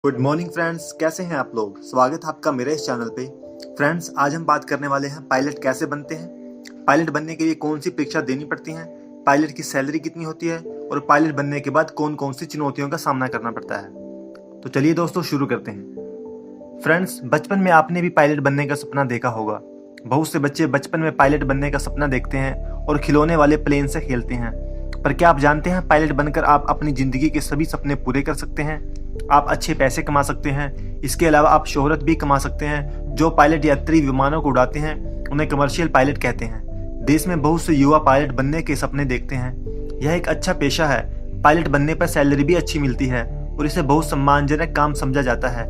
Good morning friends, कैसे हैं आप लोग। स्वागत है आपका मेरे इस चैनल पे। फ्रेंड्स, आज हम बात करने वाले हैं पायलट कैसे बनते हैं, पायलट बनने के लिए कौन सी परीक्षा देनी पड़ती है, पायलट की सैलरी कितनी होती है और पायलट बनने के बाद कौन कौन सी चुनौतियों का सामना करना पड़ता है। तो चलिए दोस्तों शुरू करते हैं। फ्रेंड्स, बचपन में आपने भी पायलट बनने का सपना देखा होगा। बहुत से बच्चे बचपन में पायलट बनने का सपना देखते हैं और खिलौने वाले प्लेन से खेलते हैं। पर क्या आप जानते हैं पायलट बनकर आप अपनी ज़िंदगी के सभी सपने पूरे कर सकते हैं। आप अच्छे पैसे कमा सकते हैं। इसके अलावा आप शोहरत भी कमा सकते हैं। जो पायलट यात्री विमानों को उड़ाते हैं उन्हें कमर्शियल पायलट कहते हैं। देश में बहुत से युवा पायलट बनने के सपने देखते हैं। यह एक अच्छा पेशा है। पायलट बनने पर सैलरी भी अच्छी मिलती है और इसे बहुत सम्मानजनक काम समझा जाता है।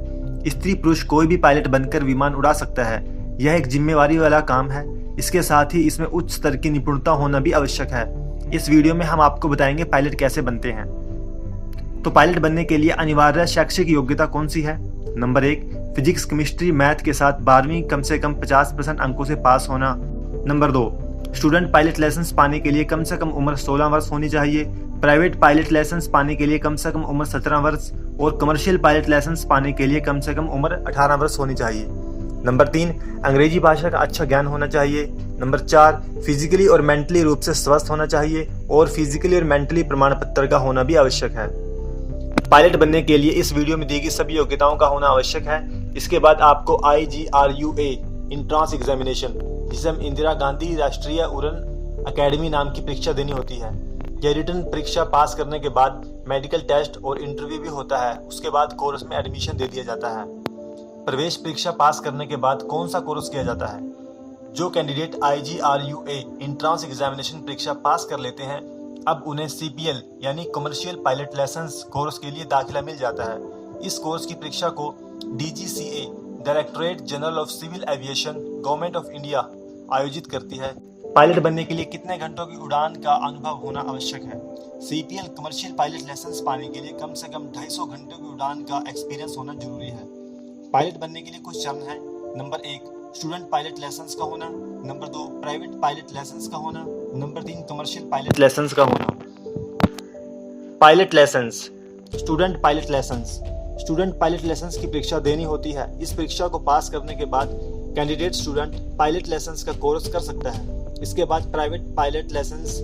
स्त्री पुरुष कोई भी पायलट बनकर विमान उड़ा सकता है। यह एक जिम्मेवारी वाला काम है। इसके साथ ही इसमें उच्च स्तर की निपुणता होना भी आवश्यक है। इस वीडियो में हम आपको बताएंगे पायलट कैसे बनते हैं। तो पायलट बनने के लिए अनिवार्य शैक्षिक योग्यता कौन सी है। नंबर 1, फिजिक्स केमिस्ट्री मैथ के साथ 12वीं कम से कम 50% अंकों से पास होना। नंबर 2, स्टूडेंट पायलट लाइसेंस पाने के लिए कम से कम उम्र 16 वर्ष होनी चाहिए। प्राइवेट पायलट लाइसेंस पाने के लिए कम से कम उम्र 17 वर्ष और कमर्शियल पायलट लाइसेंस पाने के लिए कम से कम उम्र 18 वर्ष होनी चाहिए। नंबर 3, अंग्रेजी भाषा का अच्छा ज्ञान होना चाहिए। नंबर 4, फिजिकली और मेंटली रूप से स्वस्थ होना चाहिए और फिजिकली और मेंटली प्रमाण पत्र का होना भी आवश्यक है। पायलट बनने के लिए इस वीडियो में दी गई सभी योग्यताओं का होना आवश्यक है। इसके बाद आपको IGRUA इंट्रांस एग्जामिनेशन, जिसे हम इंदिरा गांधी राष्ट्रीय उड़ान अकेडमी नाम की परीक्षा देनी होती है। यह रिटन परीक्षा पास करने के बाद मेडिकल टेस्ट और इंटरव्यू भी होता है। उसके बाद कोर्स में एडमिशन दे दिया जाता है। प्रवेश परीक्षा पास करने के बाद कौन सा कोर्स किया जाता है। जो कैंडिडेट IGRUA इंट्रांस एग्जामिनेशन परीक्षा पास कर लेते हैं, अब उन्हें CPL यानी कमर्शियल पायलट लाइसेंस कोर्स के लिए दाखिला मिल जाता है। इस कोर्स की परीक्षा को DGCA directorate general of civil aviation government of India आयोजित करती है। पायलट बनने के लिए कितने घंटों की उड़ान का अनुभव होना आवश्यक है। CPL कमर्शियल पायलट लाइसेंस पाने के लिए कम से कम 250 घंटों की उड़ान का एक्सपीरियंस होना जरूरी है। पायलट बनने के लिए कुछ चरण हैं। नंबर 1, स्टूडेंट पायलट लाइसेंस का होना। नंबर 2, प्राइवेट पायलट लाइसेंस का होना। नंबर 3, कमर्शियल पायलट लाइसेंस का होना। Pilot licence, student pilot licence. Student pilot licence की परीक्षा देनी होती है। इस परीक्षा को पास करने के बाद कैंडिडेट स्टूडेंट पायलट लाइसेंस का कोर्स कर सकता है। इसके बाद प्राइवेट पायलट लाइसेंस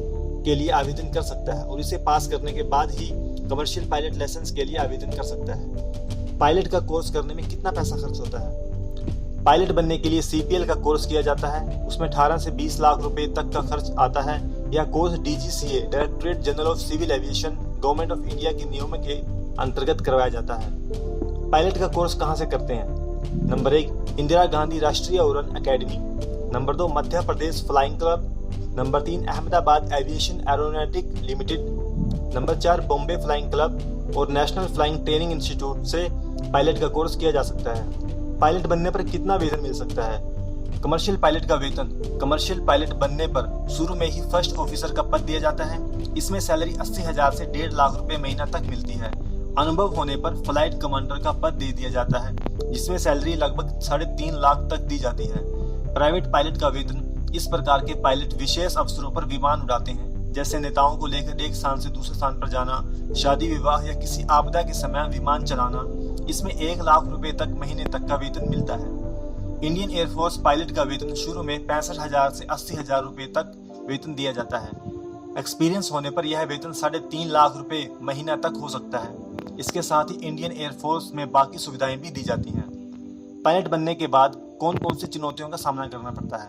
के लिए आवेदन कर सकता है और इसे पास करने के बाद ही कमर्शियल पायलट लाइसेंस के लिए आवेदन कर सकता है। पायलट का कोर्स करने में कितना पैसा खर्च होता है। पायलट बनने के लिए CPL का कोर्स किया जाता है। उसमें 18 से 20 लाख रुपए तक का खर्च आता है। यह course DGCA directorate general of civil aviation government of India के नियमों के अंतर्गत करवाया जाता है। पायलट का कोर्स कहाँ से करते हैं। नंबर 1, इंदिरा गांधी राष्ट्रीय उड़ान academy. Number 2, Madhya Pradesh flying club. Number 3, Ahmedabad aviation aeronautic limited. Number 4, Bombay flying club और नेशनल फ्लाइंग ट्रेनिंग इंस्टीट्यूट से पायलट का कोर्स किया जा सकता है। पायलट बनने पर कितना वेतन मिल सकता है। कमर्शियल पायलट का वेतन, कमर्शियल पायलट बनने पर शुरू में ही फर्स्ट ऑफिसर का पद दिया जाता है। इसमें सैलरी 80,000 से 1.5 लाख रुपए महीना तक मिलती है। अनुभव होने पर फ्लाइट कमांडर का पद दे दिया जाता है, जिसमें सैलरी लगभग 3.5 लाख तक दी जाती है। प्राइवेट पायलट का वेतन, इस प्रकार के पायलट विशेष अवसरों पर विमान उड़ाते हैं, जैसे नेताओं को लेकर एक स्थान से दूसरे स्थान पर जाना, शादी विवाह या किसी आपदा के समय विमान चलाना। इसमें 1 लाख रुपए तक महीने तक का वेतन मिलता है। इंडियन एयरफोर्स पायलट का वेतन शुरू में 65,000 से 80,000 रुपए तक वेतन दिया जाता है। एक्सपीरियंस होने पर यह वेतन 3.5 लाख रुपए महीना तक हो सकता है। इसके साथ ही इंडियन एयरफोर्स में बाकी सुविधाएं भी दी जाती हैं। पायलट बनने के बाद कौन कौन सी चुनौतियों का सामना करना पड़ता है।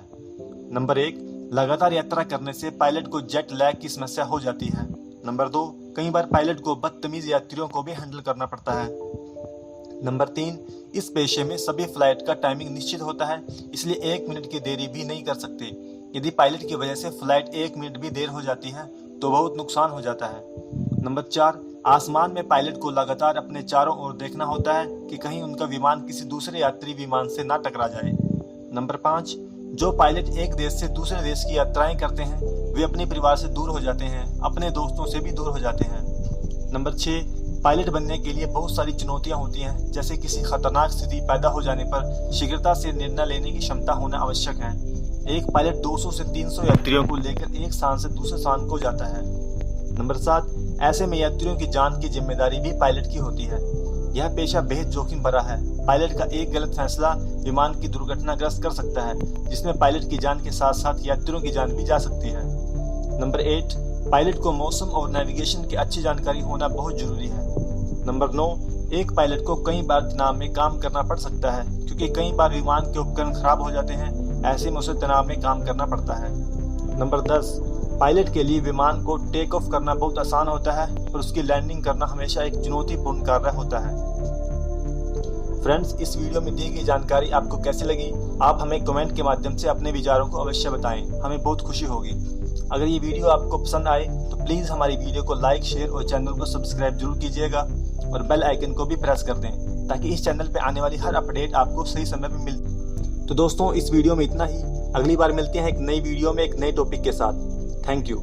नंबर 1, लगातार यात्रा करने से पायलट को जेट लैग की समस्या हो जाती है। नंबर 2, कई बार पायलट को बदतमीज यात्रियों को भी हैंडल करना पड़ता है। नंबर 3, इस पेशे में सभी फ्लाइट का टाइमिंग निश्चित होता है, इसलिए 1 मिनट की देरी भी नहीं कर सकते। यदि पायलट की वजह से फ्लाइट 1 मिनट भी देर हो जाती है तो बहुत नुकसान हो जाता है। नंबर 4, आसमान में पायलट को लगातार अपने चारों ओर देखना होता है कि कहीं उनका विमान किसी दूसरे यात्री विमान से ना टकरा जाए। नंबर 5, जो पायलट एक देश से दूसरे देश की यात्राएं करते हैं वे अपने परिवार से दूर हो जाते हैं, अपने दोस्तों से भी दूर हो जाते हैं। नंबर 6, पायलट बनने के लिए बहुत सारी चुनौतियां होती हैं, जैसे किसी खतरनाक स्थिति पैदा हो जाने पर शीघ्रता से निर्णय लेने की क्षमता होना आवश्यक है। एक पायलट 200 से 300 यात्रियों को लेकर एक स्थान से दूसरे स्थान को जाता है। नंबर 7, ऐसे में यात्रियों की जान की जिम्मेदारी भी पायलट की होती है। यह पेशा बेहद जोखिम भरा है। पायलट का एक गलत फैसला विमान की दुर्घटनाग्रस्त कर सकता है, जिसमें पायलट की जान के साथ साथ यात्रियों की जान भी जा सकती है। नंबर 8, पायलट को मौसम और नेविगेशन की अच्छी जानकारी होना बहुत जरूरी है। नंबर 9, एक पायलट को कई बार तनाव में काम करना पड़ सकता है, क्योंकि कई बार विमान के उपकरण खराब हो जाते हैं। ऐसे में उसे तनाव में काम करना पड़ता है। नंबर 10, पायलट के लिए विमान को टेक ऑफ करना बहुत आसान होता है, पर उसकी लैंडिंग करना हमेशा एक चुनौतीपूर्ण कार्य होता है। फ्रेंड्स, इस वीडियो में दी गई जानकारी आपको कैसी लगी? आप हमें कमेंट के माध्यम से अपने विचारों को अवश्य बताएं, हमें बहुत खुशी होगी। अगर ये वीडियो आपको पसंद आए तो प्लीज़ हमारी वीडियो को लाइक, शेयर और चैनल को सब्सक्राइब जरूर कीजिएगा और बेल आइकन को भी प्रेस कर दें, ताकि इस चैनल पर आने वाली हर अपडेट आपको सही समय पर मिल। तो दोस्तों, इस वीडियो में इतना ही। अगली बार मिलते हैं एक नई वीडियो में एक नए टॉपिक के साथ। Thank you.